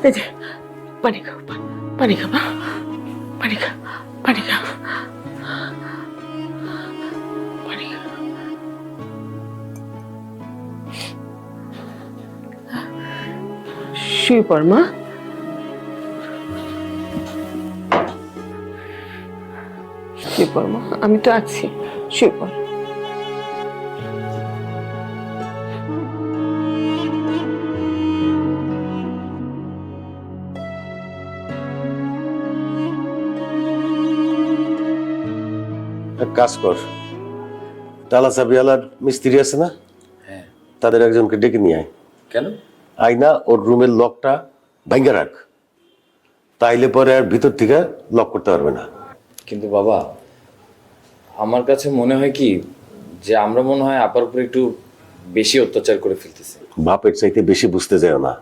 এই যে পানি খাও, পানি খাবা, পানি খা, পানি খা, পানি খা। শুয়ে পড় মা। শুয়ে পড় মা, আমি তো আছি, শুয়ে পড়। এক কাজ কর, টালা চাবিওয়ালার মিস্ত্রি আছে না, হ্যাঁ। তাদের একজনকে ডেকে নিয়ে আয়। কেন? আয়না ওর রুমের লকটা ভাঙ্গা রাখ, তাইলে পরে আর ভিতর থেকে লক করতে পারবে না। কিন্তু বাবা, আমার কাছে মনে হয় কি যে আমরা মনে হয় আপার উপর একটু বেশি অত্যাচার করে ফেলতেছি। বাপের চাইতে বেশি বুঝতে যায় না।